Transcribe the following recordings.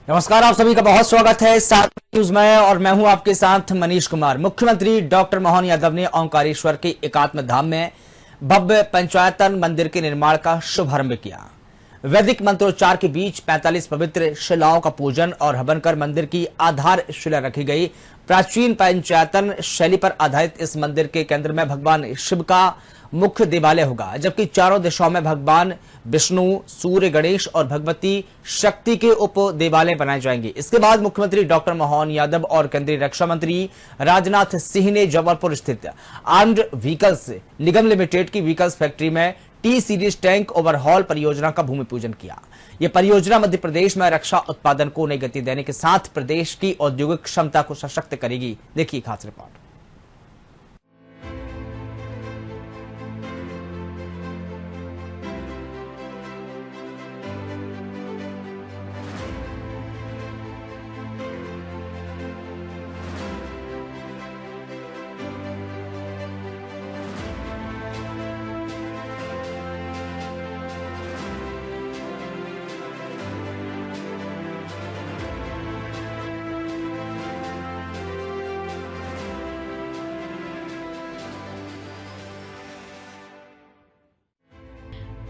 नमस्कार, आप सभी का बहुत स्वागत है सात न्यूज में और मैं हूं आपके साथ मनीष कुमार। मुख्यमंत्री डॉक्टर मोहन यादव ने ओंकारेश्वर के एकात्म धाम में भव्य पंचायतन मंदिर के निर्माण का शुभारंभ किया। वैदिक मंत्रोच्चार के बीच 45 पवित्र शिलाओं का पूजन और हवन कर मंदिर की आधारशिला रखी गई। प्राचीन पंचायतन शैली पर आधारित इस मंदिर के केंद्र में भगवान शिव का मुख्य देवालय होगा, जबकि चारों दिशाओं में भगवान विष्णु, सूर्य, गणेश और भगवती शक्ति के उप देवालय बनाए जाएंगे। इसके बाद मुख्यमंत्री डॉक्टर मोहन यादव और केंद्रीय रक्षा मंत्री राजनाथ सिंह ने जबलपुर स्थित आर्म्ड व्हीकल्स निगम लिमिटेड की व्हीकल्स फैक्ट्री में टी सीरीज टैंक ओवरहॉल परियोजना का भूमि पूजन किया। यह परियोजना मध्य प्रदेश में रक्षा उत्पादन को नई गति देने के साथ प्रदेश की औद्योगिक क्षमता को सशक्त करेगी। देखिए खास रिपोर्ट।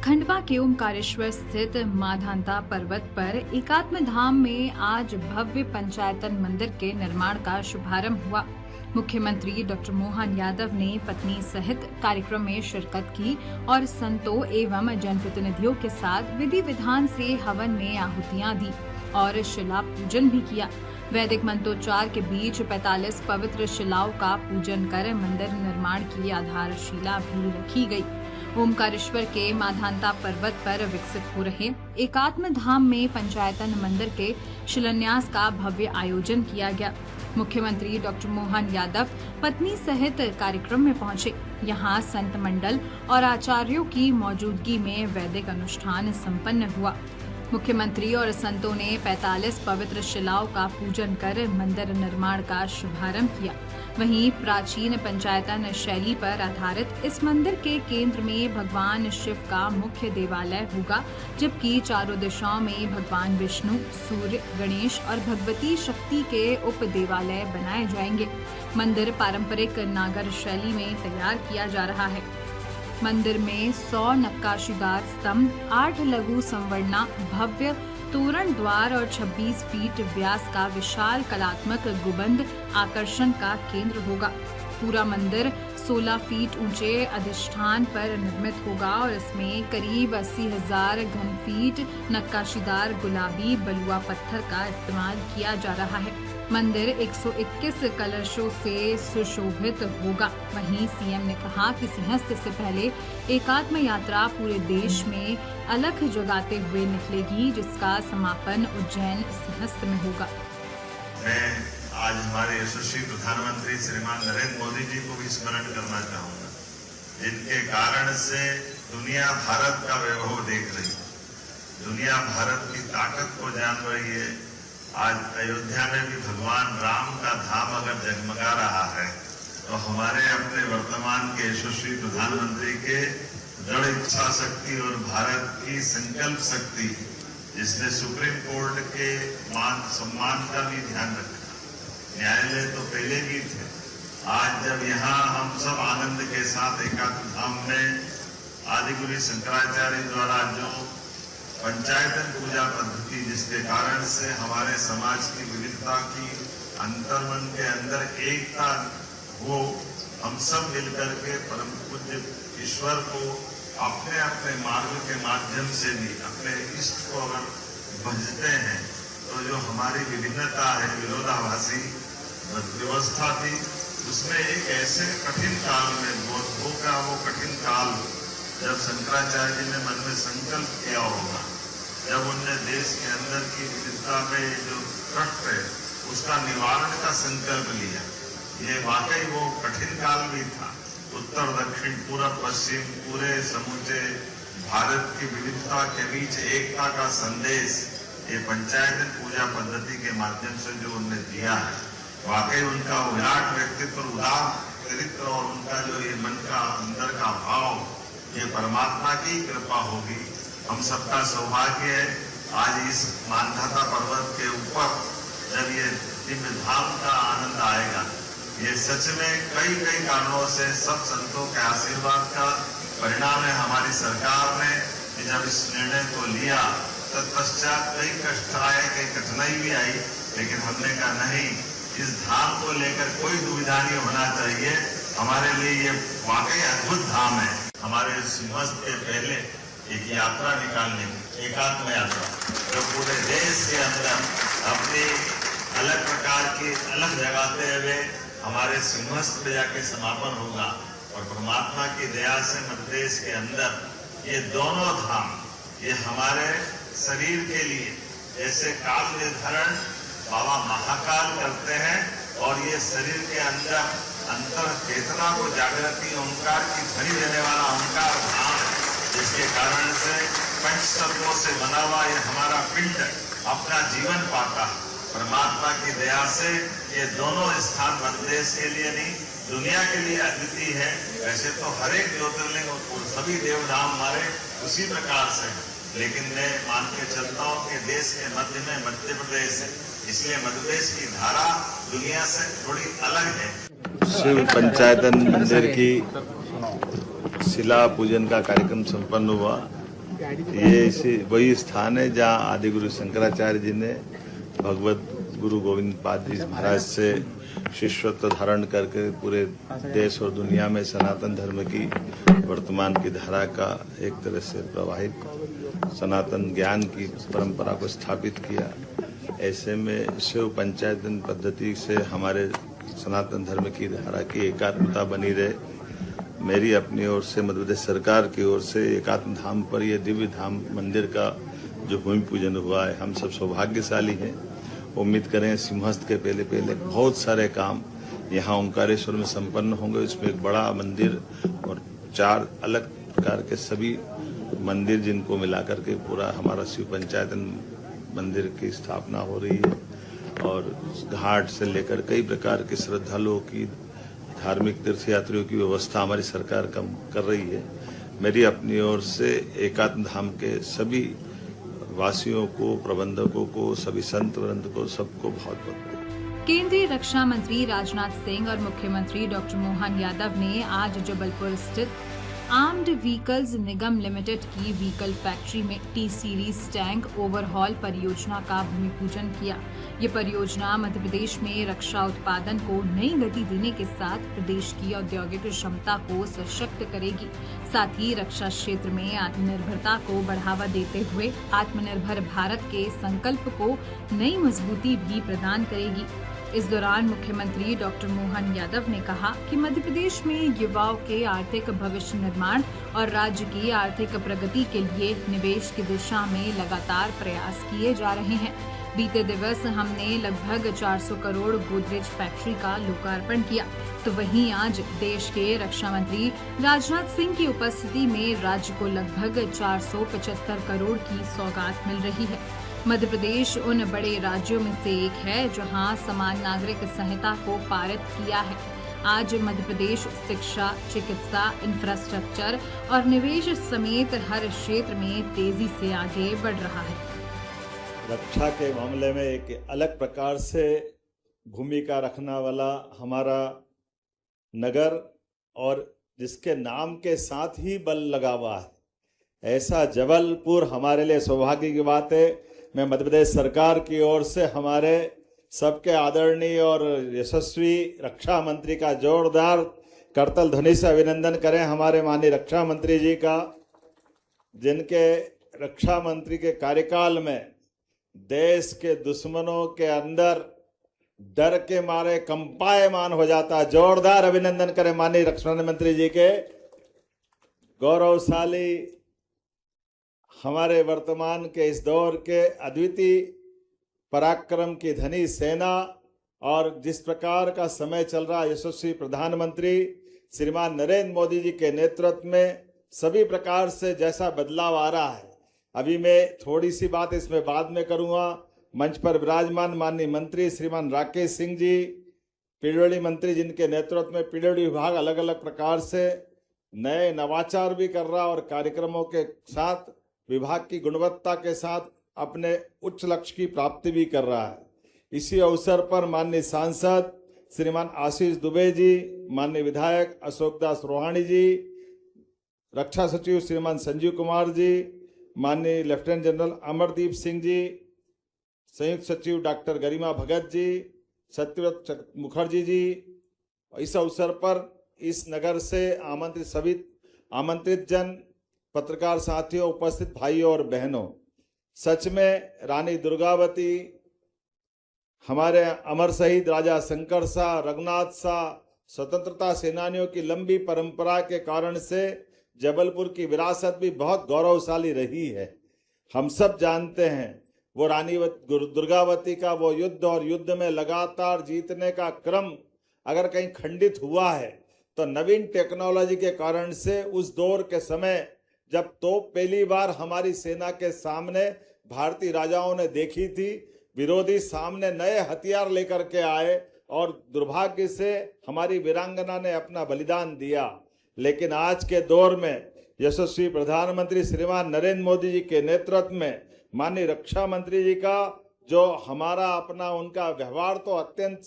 खंडवा के ओंकारेश्वर स्थित माधांता पर्वत पर एकात्म धाम में आज भव्य पंचायतन मंदिर के निर्माण का शुभारंभ हुआ। मुख्यमंत्री डॉक्टर मोहन यादव ने पत्नी सहित कार्यक्रम में शिरकत की और संतों एवं जनप्रतिनिधियों के साथ विधि विधान से हवन में आहुतियां दी और शिला पूजन भी किया। वैदिक मंत्रोच्चार के बीच 45 पवित्र शिलाओं का पूजन कर मंदिर निर्माण की आधारशिला भी रखी गई। ओंकारेश्वर के माधांता पर्वत पर विकसित हो रहे एकात्म धाम में पंचायतन मंदिर के शिलान्यास का भव्य आयोजन किया गया। मुख्यमंत्री डॉक्टर मोहन यादव पत्नी सहित कार्यक्रम में पहुंचे। यहां संत मंडल और आचार्यों की मौजूदगी में वैदिक अनुष्ठान संपन्न हुआ। मुख्यमंत्री और संतों ने 45 पवित्र शिलाओं का पूजन कर मंदिर निर्माण का शुभारंभ किया। वहीं प्राचीन पंचायतन शैली पर आधारित इस मंदिर के केंद्र में भगवान शिव का मुख्य देवालय होगा, जबकि चारों दिशाओं में भगवान विष्णु, सूर्य, गणेश और भगवती शक्ति के उप देवालय बनाए जाएंगे। मंदिर पारंपरिक नागर शैली में तैयार किया जा रहा है। मंदिर में 100 नक्काशीदार स्तंभ, 8 लघु संवरना, भव्य तोरण द्वार और 26 फीट व्यास का विशाल कलात्मक गुंबद आकर्षण का केंद्र होगा। पूरा मंदिर 16 फीट ऊंचे अधिष्ठान पर निर्मित होगा और इसमें करीब 80,000 घन फीट नक्काशीदार गुलाबी बलुआ पत्थर का इस्तेमाल किया जा रहा है। मंदिर 121 कलशों से सुशोभित होगा। वहीं सीएम ने कहा कि सिंहस्थ से पहले एकात्म यात्रा पूरे देश में अलख जगाते हुए निकलेगी, जिसका समापन उज्जैन सिंहस्थ में होगा। मैं आज हमारे यशस्वी प्रधानमंत्री श्रीमान नरेंद्र मोदी जी को भी स्मरण करना चाहूंगा, जिनके कारण से दुनिया भारत का वैभव देख रही है, दुनिया भारत की ताकत को जान रही है। आज अयोध्या में भी भगवान राम का धाम अगर जगमगा रहा है, तो हमारे अपने वर्तमान के यशस्वी प्रधानमंत्री के दृढ़ इच्छा शक्ति और भारत की संकल्प शक्ति, जिसने सुप्रीम कोर्ट के मान सम्मान का भी ध्यान रखा। न्यायालय तो पहले भी थे। आज जब यहाँ हम सब आनंद के साथ एकात्म धाम में आदिगुरु शंकराचार्य द्वारा जो पंचायतन पूजा पद्धति, जिसके कारण से हमारे समाज की विविधता की अंतर्मन के अंदर एकता हो, हम सब मिलकर के परम पूज्य ईश्वर को अपने अपने मार्ग के माध्यम से भी अपने इष्ट को अगर भजते हैं, तो जो हमारी विभिन्नता है, विरोधाभासी व्यवस्था थी, उसमें एक ऐसे कठिन काल में बौद्धों का वो कठिन काल, जब शंकराचार्य जी ने मन में संकल्प किया होगा, जब उनने देश के अंदर की विविधता में जो कष्ट है उसका निवारण का संकल्प लिया। ये वाकई वो कठिन काल भी था। उत्तर दक्षिण पूर्व पश्चिम पूरे समूचे भारत की विविधता के बीच एकता का संदेश ये पंचायतन पूजा पद्धति के माध्यम से जो उन्होंने दिया है, वाकई उनका विराट व्यक्तित्व, उदार चरित्र और उनका जो ये मन का अंदर का भाव, ये परमात्मा की कृपा होगी। हम सबका सौभाग्य है आज इस माधांता पर्वत के ऊपर जब ये दिव्य धाम का आनंद आएगा। ये सच में कई कई कारणों से सब संतों के आशीर्वाद का परिणाम है। हमारी सरकार ने जब इस निर्णय को लिया तत्पश्चात कई कष्ट आए, कई कठिनाई भी आई, लेकिन हमने कहा नहीं, इस धाम को लेकर कोई दुविधा नहीं होना चाहिए। हमारे लिए ये वाकई अद्भुत धाम है। हमारे सिंहस्थ के पहले एक यात्रा निकालने की, एकात्म यात्रा, जो पूरे देश के अंदर अपनी अलग प्रकार की अलग जगाते हुए हमारे सिंहस्थ पे जाके समापन होगा। और परमात्मा की दया से मध्य प्रदेश के अंदर ये दोनों धाम, ये हमारे शरीर के लिए जैसे काल निर्धारण बाबा महाकाल करते हैं, और ये शरीर के अंदर अंतर चेतना को जागृति ओंकार की ध्वनि देने वाला ओंकार धाम है, जिसके कारण से पंच तत्वों से बना हुआ ये हमारा पिंड अपना जीवन पाता है। परमात्मा की दया से ये दोनों स्थान मध्य प्रदेश के लिए नहीं, दुनिया के लिए अद्वितीय है। वैसे तो हर एक ज्योतिर्लिंग और सभी देवधाम हमारे उसी प्रकार से है, लेकिन मैं मान के चलता हूँ कि देश के मध्य में मध्य प्रदेश है, इसलिए मध्य प्रदेश की धारा दुनिया से थोड़ी अलग है। शिव पंचायतन मंदिर की शिला पूजन का कार्यक्रम संपन्न हुआ। ये वही स्थान है जहाँ आदि गुरु शंकराचार्य जी ने भगवत गुरु गोविंद पाद जी महाराज से शिष्यत्व धारण करके पूरे देश और दुनिया में सनातन धर्म की वर्तमान की धारा का एक तरह से प्रवाहित सनातन ज्ञान की परंपरा को स्थापित किया। ऐसे में शिव पंचायतन पद्धति से हमारे सनातन धर्म की धारा की एकात्मता बनी रहे। मेरी अपनी ओर से मध्य प्रदेश सरकार की ओर से एकात्म धाम पर यह दिव्य धाम मंदिर का जो भूमि पूजन हुआ है, हम सब सौभाग्यशाली हैं। उम्मीद करें सिंहस्थ के पहले बहुत सारे काम यहाँ ओंकारेश्वर में संपन्न होंगे। इसमें एक बड़ा मंदिर और 4 अलग प्रकार के सभी मंदिर जिनको मिलाकर के पूरा हमारा शिव पंचायतन मंदिर की स्थापना हो रही है। और घाट से लेकर कई प्रकार के श्रद्धालुओं की, धार्मिक तीर्थयात्रियों की व्यवस्था हमारी सरकार कर रही है। मेरी अपनी ओर से एकात्म धाम के सभी वासियों को, प्रबंधकों को, सभी संत वृंद को, सबको बहुत बहुत केंद्रीय रक्षा मंत्री राजनाथ सिंह और मुख्यमंत्री डॉक्टर मोहन यादव ने आज जबलपुर स्थित आर्म्ड व्हीकल्स निगम लिमिटेड की व्हीकल फैक्ट्री में टी सीरीज टैंक ओवरहॉल परियोजना का भूमि पूजन किया। ये परियोजना मध्य प्रदेश में रक्षा उत्पादन को नई गति देने के साथ प्रदेश की औद्योगिक क्षमता को सशक्त करेगी, साथ ही रक्षा क्षेत्र में आत्मनिर्भरता को बढ़ावा देते हुए आत्मनिर्भर भारत के संकल्प को नई मजबूती भी प्रदान करेगी। इस दौरान मुख्यमंत्री डॉक्टर मोहन यादव ने कहा कि मध्य प्रदेश में युवाओं के आर्थिक भविष्य निर्माण और राज्य की आर्थिक प्रगति के लिए निवेश की दिशा में लगातार प्रयास किए जा रहे हैं। बीते दिवस हमने लगभग 400 करोड़ गोदरेज फैक्ट्री का लोकार्पण किया, तो वहीं आज देश के रक्षा मंत्री राजनाथ सिंह की उपस्थिति में राज्य को लगभग 475 करोड़ की सौगात मिल रही है। मध्य प्रदेश उन बड़े राज्यों में से एक है जहां समान नागरिक संहिता को पारित किया है। आज मध्य प्रदेश शिक्षा, चिकित्सा, इंफ्रास्ट्रक्चर और निवेश समेत हर क्षेत्र में तेजी से आगे बढ़ रहा है। रक्षा के मामले में एक अलग प्रकार से भूमिका रखने वाला हमारा नगर, और जिसके नाम के साथ ही बल लगा हुआ है, ऐसा जबलपुर हमारे लिए सौभाग्य की बात है। मैं मध्य प्रदेश सरकार की ओर से हमारे सबके आदरणीय और यशस्वी रक्षा मंत्री का जोरदार करतल ध्वनि से अभिनंदन करें हमारे माननीय रक्षा मंत्री जी का, जिनके रक्षा मंत्री के कार्यकाल में देश के दुश्मनों के अंदर डर के मारे कंपायमान हो जाता। जोरदार अभिनंदन करें माननीय रक्षा मंत्री जी के। गौरवशाली हमारे वर्तमान के इस दौर के अद्वितीय पराक्रम की धनी सेना, और जिस प्रकार का समय चल रहा है, यशस्वी प्रधानमंत्री श्रीमान नरेंद्र मोदी जी के नेतृत्व में सभी प्रकार से जैसा बदलाव आ रहा है। अभी मैं थोड़ी सी बात इसमें बाद में करूंगा। मंच पर विराजमान माननीय मंत्री श्रीमान राकेश सिंह जी, पीडब्ल्यूडी मंत्री, जिनके नेतृत्व में पीडब्ल्यूडी विभाग अलग अलग प्रकार से नए नवाचार भी कर रहा और कार्यक्रमों के साथ विभाग की गुणवत्ता के साथ अपने उच्च लक्ष्य की प्राप्ति भी कर रहा है। इसी अवसर पर माननीय सांसद श्रीमान आशीष दुबे जी, माननीय विधायक अशोक दास रोहाणी जी, रक्षा सचिव श्रीमान संजीव कुमार जी, माननीय लेफ्टिनेंट जनरल अमरदीप सिंह जी, संयुक्त सचिव डॉक्टर गरिमा भगत जी, सत्यव्रत मुखर्जी जी, इस अवसर पर इस नगर से आमंत्रित जन, पत्रकार साथियों, उपस्थित भाइयों और बहनों, सच में रानी दुर्गावती, हमारे अमर शहीद राजा शंकर शाह, रघुनाथ शाह, स्वतंत्रता सेनानियों की लंबी परंपरा के कारण से जबलपुर की विरासत भी बहुत गौरवशाली रही है। हम सब जानते हैं वो रानी दुर्गावती का वो युद्ध और युद्ध में लगातार जीतने का क्रम अगर कहीं खंडित हुआ है तो नवीन टेक्नोलॉजी के कारण से उस दौर के समय जब तोप पहली बार हमारी सेना के सामने भारतीय राजाओं ने देखी थी, विरोधी सामने नए हथियार लेकर के आए और दुर्भाग्य से हमारी वीरांगना ने अपना बलिदान दिया। लेकिन आज के दौर में यशस्वी प्रधानमंत्री श्रीमान नरेंद्र मोदी जी के नेतृत्व में माननीय रक्षा मंत्री जी का जो हमारा अपना उनका व्यवहार तो अत्यंत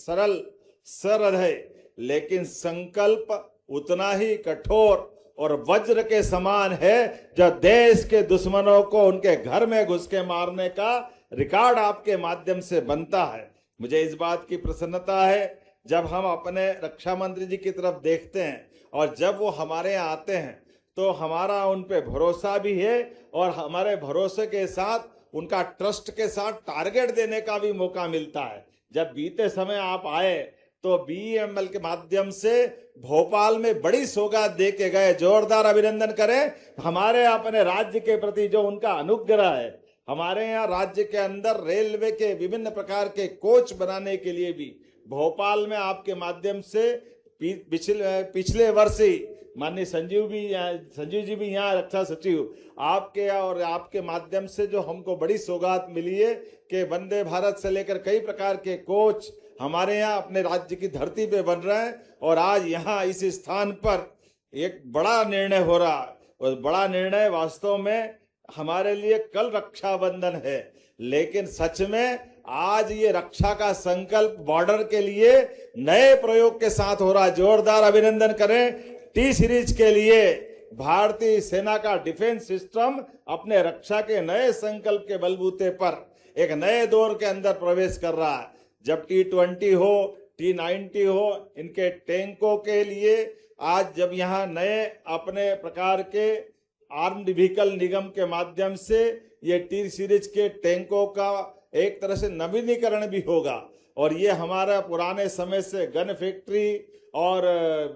सरल है, लेकिन संकल्प उतना ही कठोर और वज्र के समान है जो देश के दुश्मनों को उनके घर में घुस के मारने का रिकॉर्ड आपके माध्यम से बनता है। मुझे इस बात की प्रसन्नता है जब हम अपने रक्षा मंत्री जी की तरफ देखते हैं और जब वो हमारे यहाँ आते हैं तो हमारा उन पे भरोसा भी है और हमारे भरोसे के साथ उनका ट्रस्ट के साथ टारगेट देने का भी मौका मिलता है। जब बीते समय आप आए तो BEML के माध्यम से भोपाल में बड़ी सौगात दे के गए। जोरदार अभिनंदन करें हमारे अपने राज्य के प्रति जो उनका अनुग्रह है। हमारे यहाँ राज्य के अंदर रेलवे के विभिन्न प्रकार के कोच बनाने के लिए भी भोपाल में आपके माध्यम से पिछले वर्ष ही माननीय संजीव जी भी यहाँ रक्षा सचिव आपके और आपके माध्यम से जो हमको बड़ी सौगात मिली है कि वंदे भारत से लेकर कई प्रकार के कोच हमारे यहाँ अपने राज्य की धरती पे बन रहे हैं। और आज यहाँ इस स्थान पर एक बड़ा निर्णय हो रहा है और बड़ा निर्णय वास्तव में हमारे लिए कल रक्षाबंधन है, लेकिन सच में आज ये रक्षा का संकल्प बॉर्डर के लिए नए प्रयोग के साथ हो रहा है। जोरदार अभिनंदन करें टी सीरीज के लिए। भारतीय सेना का डिफेंस सिस्टम अपने रक्षा के नए संकल्प के बलबूते पर एक नए दौर के अंदर प्रवेश कर रहा है। जब T-20 हो, T-90 हो, इनके टैंकों के लिए आज जब यहाँ नए अपने प्रकार के आर्म्ड व्हीकल निगम के माध्यम से ये टी सीरीज के टैंकों का एक तरह से नवीनीकरण भी होगा। और ये हमारा पुराने समय से गन फैक्ट्री और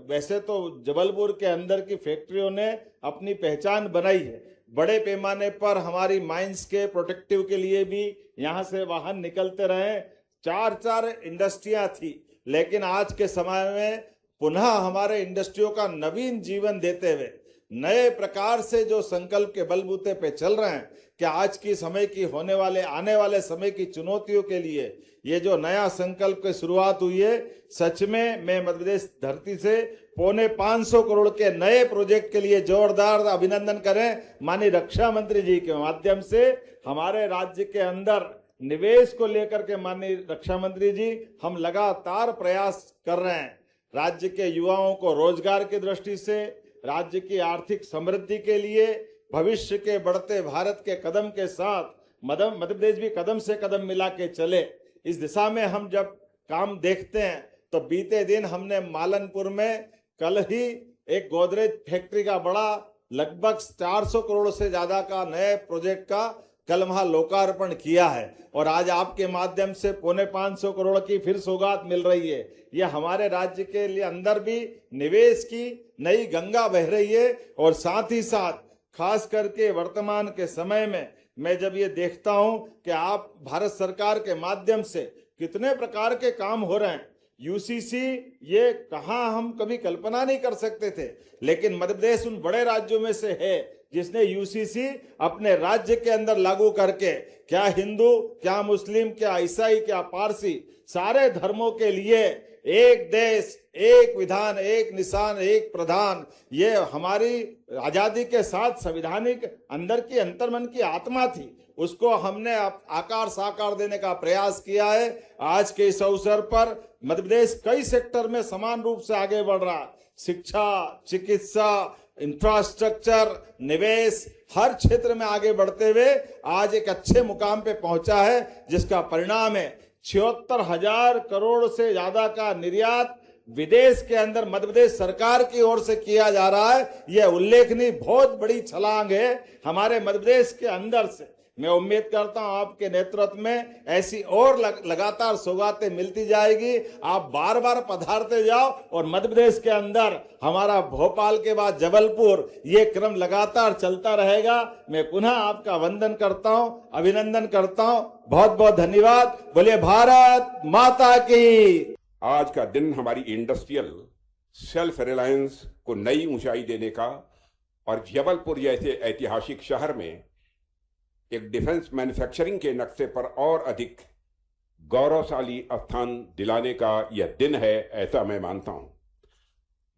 वैसे तो जबलपुर के अंदर की फैक्ट्रियों ने अपनी पहचान बनाई है। बड़े पैमाने पर हमारी माइंस के प्रोटेक्टिव के लिए भी यहाँ से वाहन निकलते रहे। चार इंडस्ट्रियां थी, लेकिन आज के समय में पुनः हमारे इंडस्ट्रियों का नवीन जीवन देते हुए नए प्रकार से जो संकल्प के बलबूते पे चल रहे हैं कि आज की समय की आने वाले समय की चुनौतियों के लिए ये जो नया संकल्प की शुरुआत हुई है, सच में मैं मध्य प्रदेश धरती से 550 करोड़ के नए प्रोजेक्ट के लिए जोरदार अभिनंदन करें। माननीय रक्षा मंत्री जी के माध्यम से हमारे राज्य के अंदर निवेश को लेकर के माननीय रक्षा मंत्री जी हम लगातार प्रयास कर रहे हैं। राज्य के युवाओं को रोजगार की दृष्टि से, राज्य की आर्थिक समृद्धि के लिए, भविष्य के बढ़ते भारत के कदम के साथ मध्य प्रदेश भी कदम से कदम मिला के चले। इस दिशा में हम जब काम देखते हैं तो बीते दिन हमने मालनपुर में कल ही एक गोदरेज फैक्ट्री का बड़ा लगभग 400 करोड़ से ज्यादा का नए प्रोजेक्ट का कल वहां लोकार्पण किया है। और आज आपके माध्यम से 550 करोड़ की फिर सौगात मिल रही है। ये हमारे राज्य के लिए अंदर भी निवेश की नई गंगा बह रही है। और साथ ही साथ खास करके वर्तमान के समय में मैं जब ये देखता हूं कि आप भारत सरकार के माध्यम से कितने प्रकार के काम हो रहे हैं, यूसीसी ये कहां हम कभी कल्पना नहीं कर सकते थे, लेकिन मध्य प्रदेश उन बड़े राज्यों में से है जिसने यूसीसी अपने राज्य के अंदर लागू करके क्या हिंदू, क्या मुस्लिम, क्या ईसाई, क्या पारसी, सारे धर्मों के लिए एक देश, एक विधान, एक निशान, एक प्रधान, ये हमारी आजादी के साथ संवैधानिक अंदर की अंतर्मन की आत्मा थी। उसको हमने आकार साकार देने का प्रयास किया है। आज के इस अवसर पर मध्य प्रदेश कई सेक्टर में समान रूप से आगे बढ़ रहा है। शिक्षा, चिकित्सा, इंफ्रास्ट्रक्चर, निवेश, हर क्षेत्र में आगे बढ़ते हुए आज एक अच्छे मुकाम पे पहुंचा है, जिसका परिणाम है 76,000 करोड़ से ज्यादा का निर्यात विदेश के अंदर मध्य प्रदेश सरकार की ओर से किया जा रहा है। यह उल्लेखनीय बहुत बड़ी छलांग है हमारे मध्य प्रदेश के अंदर से। मैं उम्मीद करता हूं आपके नेतृत्व में ऐसी और लगातार सौगातें मिलती जाएगी। आप बार बार पधारते जाओ और मध्य प्रदेश के अंदर हमारा भोपाल के बाद जबलपुर, ये क्रम लगातार चलता रहेगा। मैं पुनः आपका वंदन करता हूं, अभिनंदन करता हूं। बहुत बहुत धन्यवाद। बोलिए भारत माता की। आज का दिन हमारी इंडस्ट्रियल सेल्फ रिलायंस को नई ऊंचाई देने का और जबलपुर जैसे ऐतिहासिक शहर में एक डिफेंस मैन्युफैक्चरिंग के नक्शे पर और अधिक गौरवशाली स्थान दिलाने का यह दिन है, ऐसा मैं मानता हूं।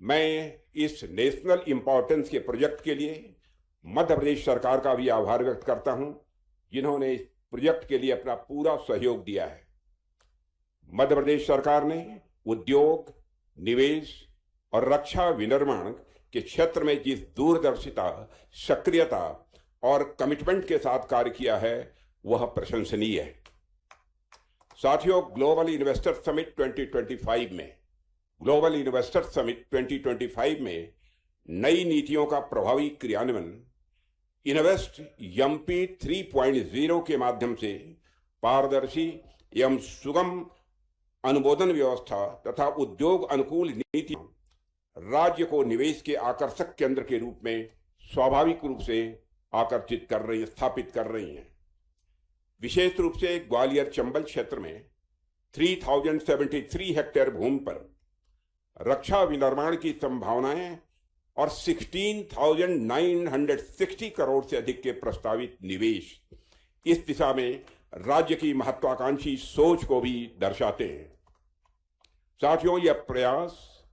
मैं इस नेशनल इंपॉर्टेंस के प्रोजेक्ट के लिए मध्य प्रदेश सरकार का भी आभार व्यक्त करता हूं, जिन्होंने इस प्रोजेक्ट के लिए अपना पूरा सहयोग दिया है। मध्य प्रदेश सरकार ने उद्योग, निवेश और रक्षा विनिर्माण के क्षेत्र में जिस दूरदर्शिता, सक्रियता और कमिटमेंट के साथ कार्य किया है, वह प्रशंसनीय है। साथियों, ग्लोबल इन्वेस्टर समिट 2025 में नई नीतियों का प्रभावी क्रियान्वयन इन्वेस्ट एमपी 3.0 के माध्यम से पारदर्शी एवं सुगम अनुमोदन व्यवस्था तथा उद्योग अनुकूल नीतियां राज्य को निवेश के आकर्षक केंद्र के रूप में स्वाभाविक रूप से स्थापित कर रही हैं। विशेष रूप से ग्वालियर चंबल क्षेत्र में 3073 हेक्टेयर भूमि पर रक्षा विनिर्माण की संभावनाएं और 16,960 करोड़ से अधिक के प्रस्तावित निवेश इस दिशा में राज्य की महत्वाकांक्षी सोच को भी दर्शाते हैं। साथियों, यह प्रयास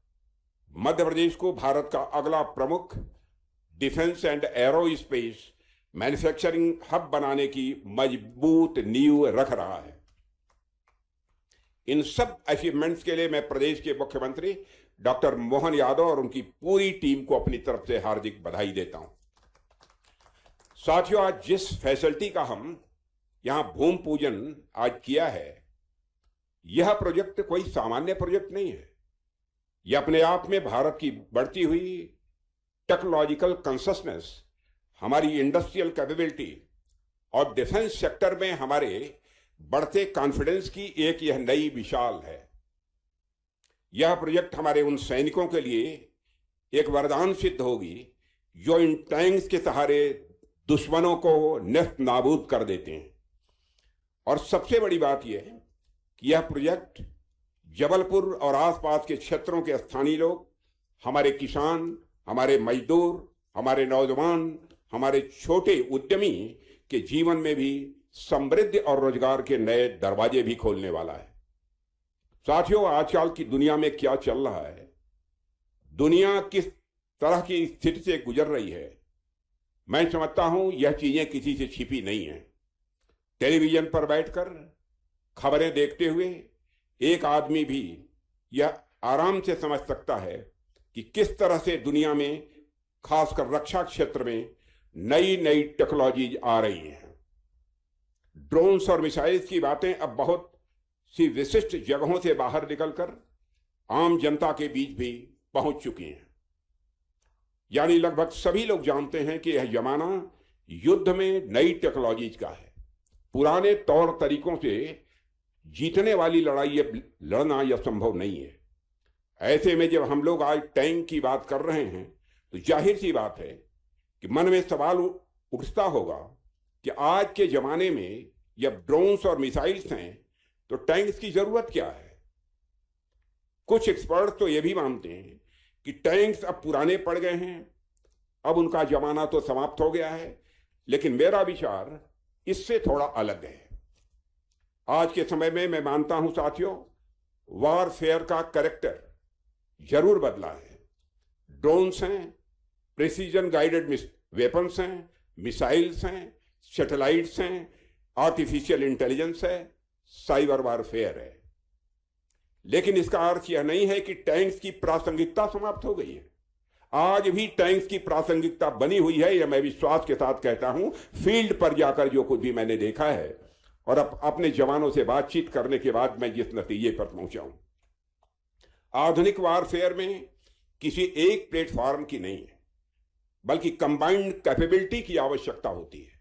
मध्य प्रदेश को भारत का अगला प्रमुख defence and aerospace manufacturing hub बनाने की मजबूत नींव रख रहा है। इन सब अचीवमेंट्स के लिए मैं प्रदेश के मुख्यमंत्री डॉक्टर मोहन यादव और उनकी पूरी टीम को अपनी तरफ से हार्दिक बधाई देता हूं। साथियों, आज जिस फैसिलिटी का हम यहां भूमि पूजन आज किया है, यह प्रोजेक्ट कोई सामान्य प्रोजेक्ट नहीं है। यह अपने आप में भारत की बढ़ती हुई टेक्नोलॉजिकल कॉन्शसनेस, हमारी इंडस्ट्रियल कैपेबिलिटी और डिफेंस सेक्टर में हमारे बढ़ते कॉन्फिडेंस की एक यह नई मिसाल है। यह प्रोजेक्ट हमारे उन सैनिकों के लिए एक वरदान सिद्ध होगी जो इन टैंक्स के सहारे दुश्मनों को नेस्त नाबूद कर देते हैं। और सबसे बड़ी बात यह है कि यह प्रोजेक्ट जबलपुर और आसपास के क्षेत्रों के स्थानीय लोग, हमारे किसान, हमारे मजदूर, हमारे नौजवान, हमारे छोटे उद्यमी के जीवन में भी समृद्धि और रोजगार के नए दरवाजे भी खोलने वाला है। साथियों, आजकल की दुनिया में क्या चल रहा है, दुनिया किस तरह की स्थिति से गुजर रही है, मैं समझता हूं यह चीजें किसी से छिपी नहीं है। टेलीविजन पर बैठकर खबरें देखते हुए एक आदमी भी यह आराम से समझ सकता है कि किस तरह से दुनिया में, खासकर रक्षा क्षेत्र में, नई नई टेक्नोलॉजी आ रही हैं। ड्रोन्स और मिसाइल्स की बातें अब बहुत सी विशिष्ट जगहों से बाहर निकलकर आम जनता के बीच भी पहुंच चुकी हैं। यानी लगभग सभी लोग जानते हैं कि यह जमाना युद्ध में नई टेक्नोलॉजीज का है। पुराने तौर तरीकों से जीतने वाली लड़ाई लड़ना यह संभव नहीं है। ऐसे में जब हम लोग आज टैंक की बात कर रहे हैं तो जाहिर सी बात है कि मन में सवाल उठता होगा कि आज के जमाने में जब ड्रोन्स और मिसाइल्स हैं तो टैंक्स की जरूरत क्या है। कुछ एक्सपर्ट तो यह भी मानते हैं कि टैंक्स अब पुराने पड़ गए हैं, अब उनका जमाना तो समाप्त हो गया है। लेकिन मेरा विचार इससे थोड़ा अलग है। आज के समय में मैं मानता हूं साथियों, वॉरफेयर का कैरेक्टर जरूर बदला है। ड्रोन्स हैं, प्रिसीजन गाइडेड वेपन्स हैं, मिसाइल्स हैं, सैटेलाइट्स हैं, आर्टिफिशियल इंटेलिजेंस है, साइबर वारफेयर है। लेकिन इसका अर्थ यह नहीं है कि टैंक्स की प्रासंगिकता समाप्त हो गई है। आज भी टैंक्स की प्रासंगिकता बनी हुई है। यह मैं विश्वास के साथ कहता हूं, फील्ड पर जाकर जो कुछ भी मैंने देखा है और अपने जवानों से बातचीत करने के बाद मैं जिस नतीजे पर पहुंचा हूं। आधुनिक वारफेयर में किसी एक प्लेटफॉर्म की नहीं है, बल्कि कंबाइंड कैपेबिलिटी की आवश्यकता होती है।